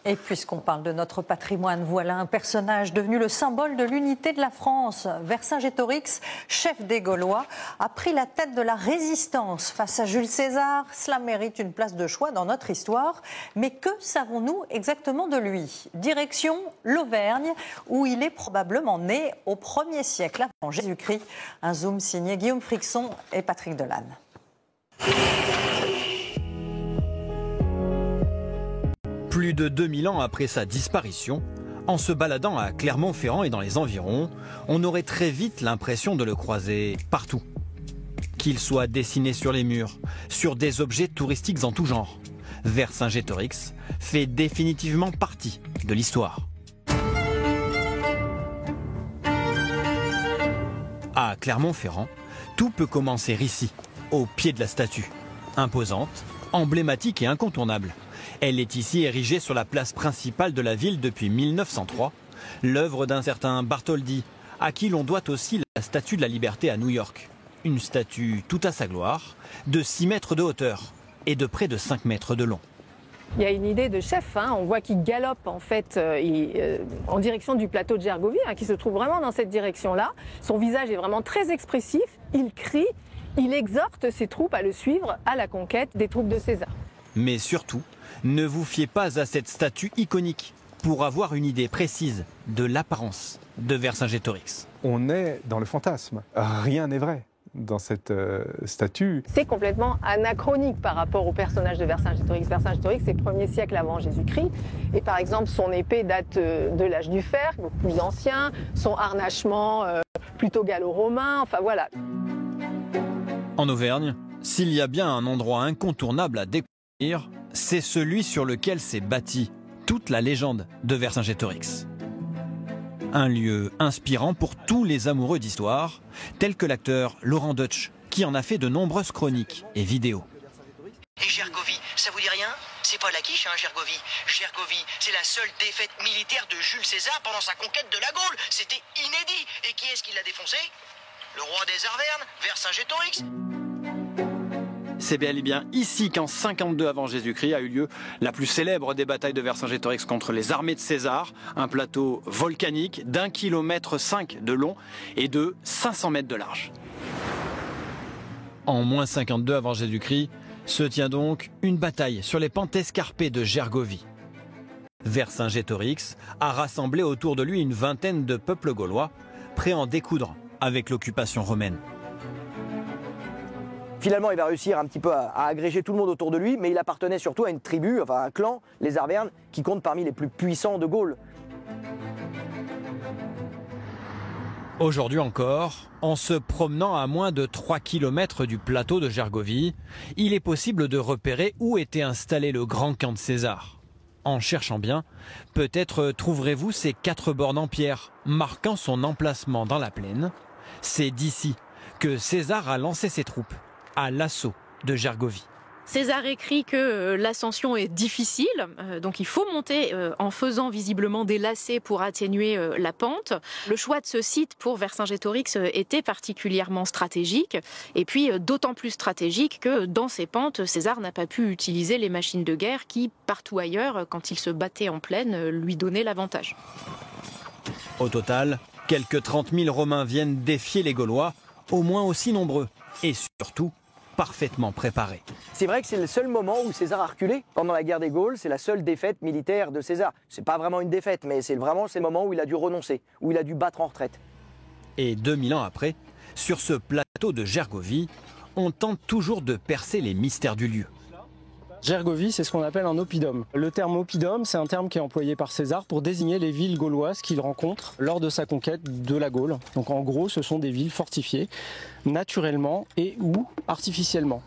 Et puisqu'on parle de notre patrimoine, voilà un personnage devenu le symbole de l'unité de la France. Vercingétorix, chef des Gaulois, a pris la tête de la résistance face à Jules César. Cela mérite une place de choix dans notre histoire. Mais que savons-nous exactement de lui? Direction l'Auvergne, où il est probablement né au 1er siècle avant Jésus-Christ. Un zoom signé Guillaume Frixon et Patrick Delanne. Plus de 2000 ans après sa disparition, en se baladant à Clermont-Ferrand et dans les environs, on aurait très vite l'impression de le croiser partout. Qu'il soit dessiné sur les murs, sur des objets touristiques en tout genre, Vercingétorix fait définitivement partie de l'histoire. À Clermont-Ferrand, tout peut commencer ici, au pied de la statue. Imposante, emblématique et incontournable. Elle est ici érigée sur la place principale de la ville depuis 1903, l'œuvre d'un certain Bartholdi, à qui l'on doit aussi la Statue de la Liberté à New York. Une statue tout à sa gloire, de 6 mètres de hauteur et de près de 5 mètres de long. Il y a une idée de chef, on voit qu'il galope en fait en direction du plateau de Gergovie, qui se trouve vraiment dans cette direction-là. Son visage est vraiment très expressif, il crie, il exhorte ses troupes à le suivre à la conquête des troupes de César. Mais surtout, ne vous fiez pas à cette statue iconique pour avoir une idée précise de l'apparence de Vercingétorix. On est dans le fantasme, rien n'est vrai dans cette statue. C'est complètement anachronique par rapport au personnage de Vercingétorix. Vercingétorix, c'est 1er siècle avant Jésus-Christ. Et par exemple, son épée date de l'âge du fer, beaucoup plus ancien. Son harnachement, plutôt gallo-romain. Enfin voilà. En Auvergne, s'il y a bien un endroit incontournable à découvrir, c'est celui sur lequel s'est bâtie toute la légende de Vercingétorix. Un lieu inspirant pour tous les amoureux d'histoire, tel que l'acteur Laurent Deutsch, qui en a fait de nombreuses chroniques et vidéos. Et Gergovie, ça vous dit rien? C'est pas la quiche, Gergovie. Gergovie, c'est la seule défaite militaire de Jules César pendant sa conquête de la Gaule. C'était inédit. Et qui est-ce qui l'a défoncé? Le roi des Arvernes, Vercingétorix. C'est bel et bien ici qu'en 52 avant Jésus-Christ a eu lieu la plus célèbre des batailles de Vercingétorix contre les armées de César, un plateau volcanique d'1,5 km de long et de 500 mètres de large. En moins 52 avant Jésus-Christ se tient donc une bataille sur les pentes escarpées de Gergovie. Vercingétorix a rassemblé autour de lui une vingtaine de peuples gaulois, prêts à en découdre avec l'occupation romaine. Finalement, il va réussir un petit peu à agréger tout le monde autour de lui, mais il appartenait surtout à une tribu, enfin un clan, les Arvernes, qui compte parmi les plus puissants de Gaule. Aujourd'hui encore, en se promenant à moins de 3 km du plateau de Gergovie, il est possible de repérer où était installé le grand camp de César. En cherchant bien, peut-être trouverez-vous ces 4 bornes en pierre marquant son emplacement dans la plaine. C'est d'ici que César a lancé ses troupes à l'assaut de Gergovie. César écrit que l'ascension est difficile, donc il faut monter en faisant visiblement des lacets pour atténuer la pente. Le choix de ce site pour Vercingétorix était particulièrement stratégique, et puis d'autant plus stratégique que dans ces pentes, César n'a pas pu utiliser les machines de guerre qui, partout ailleurs, quand il se battait en plaine, lui donnaient l'avantage. Au total, quelques 30 000 Romains viennent défier les Gaulois, au moins aussi nombreux, et surtout parfaitement préparés. C'est vrai que c'est le seul moment où César a reculé. Pendant la guerre des Gaules, c'est la seule défaite militaire de César. C'est pas vraiment une défaite, mais c'est vraiment le moment où il a dû renoncer, où il a dû battre en retraite. Et 2000 ans après, sur ce plateau de Gergovie, on tente toujours de percer les mystères du lieu. Gergovie, c'est ce qu'on appelle un oppidum. Le terme oppidum, c'est un terme qui est employé par César pour désigner les villes gauloises qu'il rencontre lors de sa conquête de la Gaule. Donc en gros, ce sont des villes fortifiées, naturellement et ou artificiellement.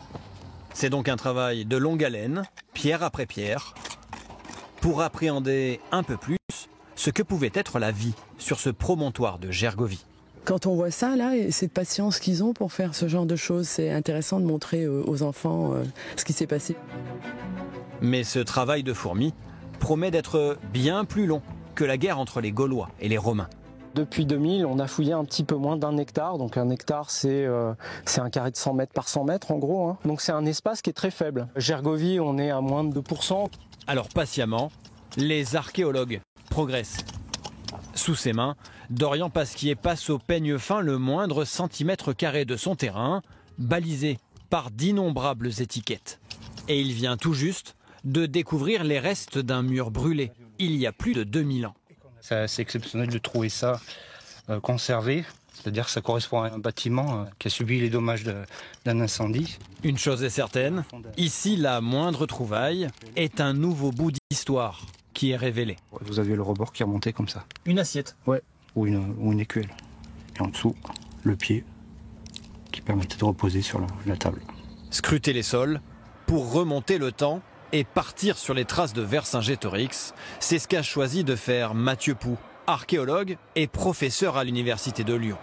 C'est donc un travail de longue haleine, pierre après pierre, pour appréhender un peu plus ce que pouvait être la vie sur ce promontoire de Gergovie. Quand on voit ça, là, et cette patience qu'ils ont pour faire ce genre de choses, c'est intéressant de montrer aux enfants ce qui s'est passé. Mais ce travail de fourmi promet d'être bien plus long que la guerre entre les Gaulois et les Romains. Depuis 2000, on a fouillé un petit peu moins d'1 hectare. Donc un hectare, c'est un carré de 100 mètres par 100 mètres en gros. Donc c'est un espace qui est très faible. Gergovie, on est à moins de 2%. Alors patiemment, Les archéologues progressent. Sous ses mains, Dorian Pasquier passe au peigne fin le moindre centimètre carré de son terrain, balisé par d'innombrables étiquettes. Et il vient tout juste de découvrir les restes d'un mur brûlé, il y a plus de 2000 ans. C'est assez exceptionnel de trouver ça conservé, c'est-à-dire que ça correspond à un bâtiment qui a subi les dommages d'un incendie. Une chose est certaine, ici la moindre trouvaille est un nouveau bout d'histoire qui est révélé. Vous aviez le rebord qui remontait comme ça. Une assiette? Ouais, ou une écuelle. Et en dessous, le pied qui permettait de reposer sur la table. Scruter les sols pour remonter le temps et partir sur les traces de Vercingétorix, c'est ce qu'a choisi de faire Mathieu Pou, archéologue et professeur à l'université de Lyon.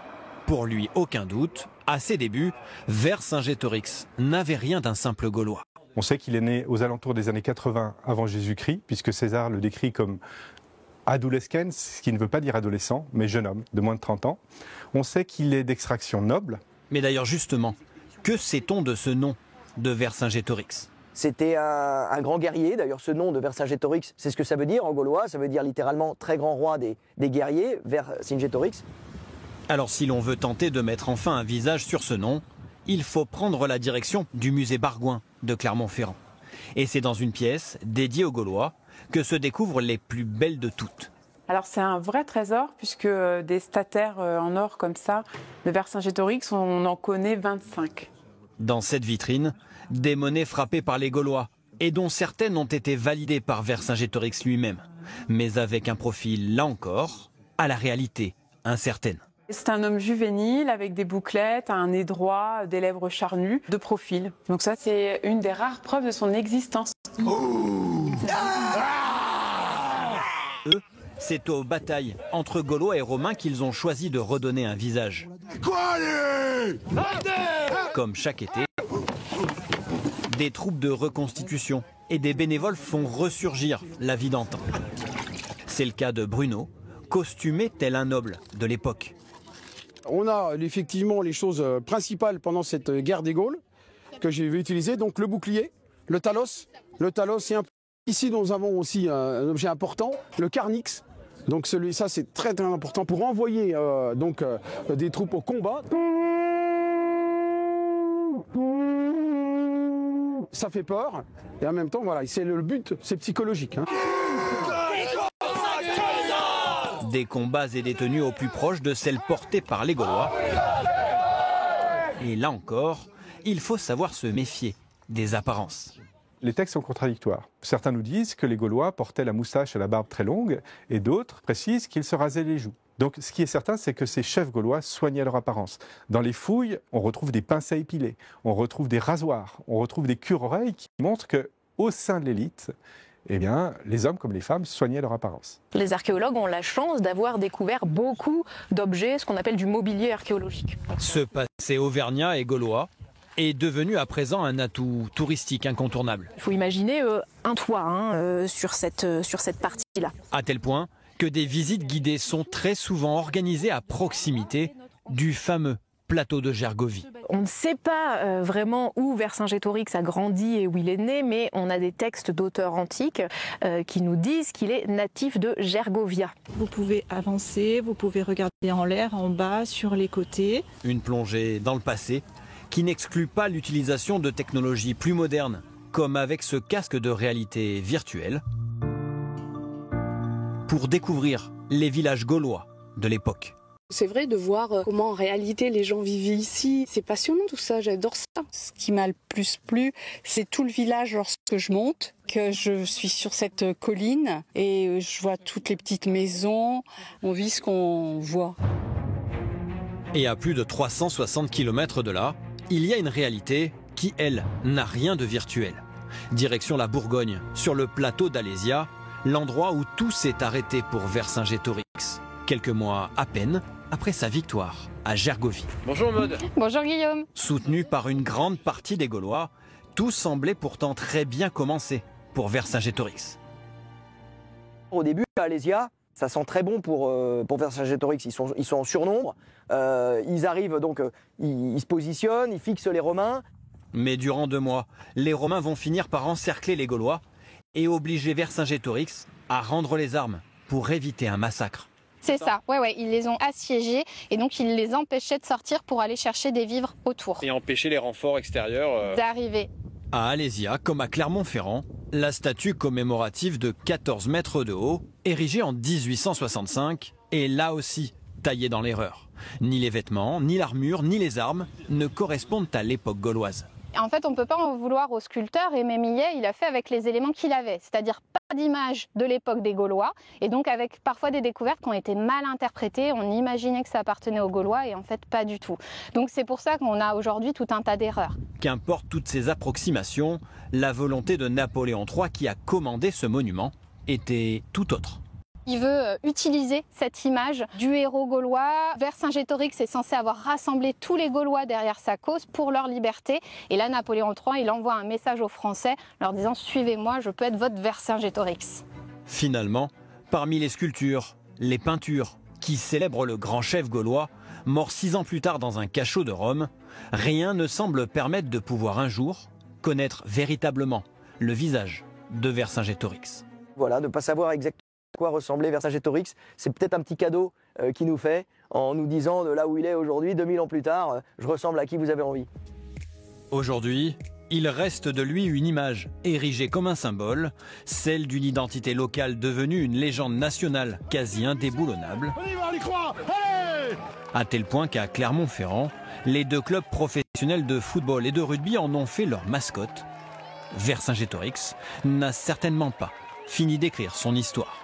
Pour lui, aucun doute, à ses débuts, Vercingétorix n'avait rien d'un simple Gaulois. On sait qu'il est né aux alentours des années 80 avant Jésus-Christ, puisque César le décrit comme adolescens, ce qui ne veut pas dire adolescent, mais jeune homme de moins de 30 ans. On sait qu'il est d'extraction noble. Mais d'ailleurs justement, que sait-on de ce nom de Vercingétorix? C'était un grand guerrier, d'ailleurs ce nom de Vercingétorix, c'est ce que ça veut dire en gaulois, ça veut dire littéralement très grand roi des guerriers, Vercingétorix. Alors si l'on veut tenter de mettre enfin un visage sur ce nom, il faut prendre la direction du musée Bargouin de Clermont-Ferrand. Et c'est dans une pièce dédiée aux Gaulois que se découvrent les plus belles de toutes. Alors c'est un vrai trésor puisque des stataires en or comme ça de Vercingétorix, on en connaît 25. Dans cette vitrine, des monnaies frappées par les Gaulois et dont certaines ont été validées par Vercingétorix lui-même, mais avec un profil, là encore, à la réalité incertaine. C'est un homme juvénile avec des bouclettes, un nez droit, des lèvres charnues, de profil. Donc ça, c'est une des rares preuves de son existence. Eux, c'est aux batailles entre Gaulois et Romains qu'ils ont choisi de redonner un visage. Comme chaque été, des troupes de reconstitution et des bénévoles font ressurgir la vie d'antan. C'est le cas de Bruno, costumé tel un noble de l'époque. On a effectivement les choses principales pendant cette guerre des Gaules que j'ai utilisé, donc le bouclier, le talos. Le talos, ici nous avons aussi un objet important, le carnix. Donc ça c'est très très important pour envoyer des troupes au combat. Ça fait peur et en même temps voilà, c'est le but, c'est psychologique. Des combats et des tenues au plus proche de celles portées par les Gaulois. Et là encore, il faut savoir se méfier des apparences. Les textes sont contradictoires. Certains nous disent que les Gaulois portaient la moustache et la barbe très longue, et d'autres précisent qu'ils se rasaient les joues. Donc ce qui est certain, c'est que ces chefs gaulois soignaient leur apparence. Dans les fouilles, on retrouve des pinces à épiler, on retrouve des rasoirs, on retrouve des cure-oreilles qui montrent qu'au sein de l'élite, eh bien, les hommes comme les femmes soignaient leur apparence. Les archéologues ont la chance d'avoir découvert beaucoup d'objets, ce qu'on appelle du mobilier archéologique. Ce passé auvergnat et gaulois est devenu à présent un atout touristique incontournable. Il faut imaginer un toit sur cette partie-là. À tel point que des visites guidées sont très souvent organisées à proximité du fameux plateau de Gergovie. On ne sait pas vraiment où Vercingétorix a grandi et où il est né, mais on a des textes d'auteurs antiques qui nous disent qu'il est natif de Gergovia. Vous pouvez avancer, vous pouvez regarder en l'air, en bas, sur les côtés. Une plongée dans le passé qui n'exclut pas l'utilisation de technologies plus modernes, comme avec ce casque de réalité virtuelle, pour découvrir les villages gaulois de l'époque. C'est vrai de voir comment en réalité les gens vivent ici. C'est passionnant tout ça, j'adore ça. Ce qui m'a le plus plu, c'est tout le village lorsque je monte, que je suis sur cette colline et je vois toutes les petites maisons, on vit ce qu'on voit. Et à plus de 360 km de là, il y a une réalité qui, elle, n'a rien de virtuel. Direction la Bourgogne, sur le plateau d'Alésia, l'endroit où tout s'est arrêté pour Vercingétorix. Quelques mois à peine après sa victoire à Gergovie. Bonjour Maud. Bonjour Guillaume. Soutenu par une grande partie des Gaulois, tout semblait pourtant très bien commencer pour Vercingétorix. Au début, à Alésia, ça sent très bon pour Vercingétorix. Ils sont en surnombre. Ils arrivent donc, ils se positionnent, ils fixent les Romains. Mais durant 2 mois, les Romains vont finir par encercler les Gaulois et obliger Vercingétorix à rendre les armes pour éviter un massacre. C'est ça, ouais, ils les ont assiégés et donc ils les empêchaient de sortir pour aller chercher des vivres autour. Et empêcher les renforts extérieurs d'arriver. À Alésia, comme à Clermont-Ferrand, la statue commémorative de 14 mètres de haut, érigée en 1865, est là aussi taillée dans l'erreur. Ni les vêtements, ni l'armure, ni les armes ne correspondent à l'époque gauloise. En fait, on ne peut pas en vouloir au sculpteur, Aimé Millet, il a fait avec les éléments qu'il avait, c'est-à-dire pas d'image de l'époque des Gaulois, et donc avec parfois des découvertes qui ont été mal interprétées, on imaginait que ça appartenait aux Gaulois, et en fait pas du tout. Donc c'est pour ça qu'on a aujourd'hui tout un tas d'erreurs. Qu'importe toutes ces approximations, la volonté de Napoléon III qui a commandé ce monument était tout autre. Il veut utiliser cette image du héros gaulois. Vercingétorix est censé avoir rassemblé tous les Gaulois derrière sa cause pour leur liberté. Et là, Napoléon III, il envoie un message aux Français leur disant « Suivez-moi, je peux être votre Vercingétorix ». Finalement, parmi les sculptures, les peintures qui célèbrent le grand chef gaulois, mort 6 ans plus tard dans un cachot de Rome, rien ne semble permettre de pouvoir un jour connaître véritablement le visage de Vercingétorix. Voilà, de ne pas savoir exactement à quoi ressemblait Vercingétorix, c'est peut-être un petit cadeau qu'il nous fait en nous disant de là où il est aujourd'hui, 2000 ans plus tard, je ressemble à qui vous avez envie. Aujourd'hui, il reste de lui une image érigée comme un symbole, celle d'une identité locale devenue une légende nationale quasi indéboulonnable. On y va, on y croit. Allez ! À tel point qu'à Clermont-Ferrand, les 2 clubs professionnels de football et de rugby en ont fait leur mascotte. Vercingétorix n'a certainement pas fini d'écrire son histoire.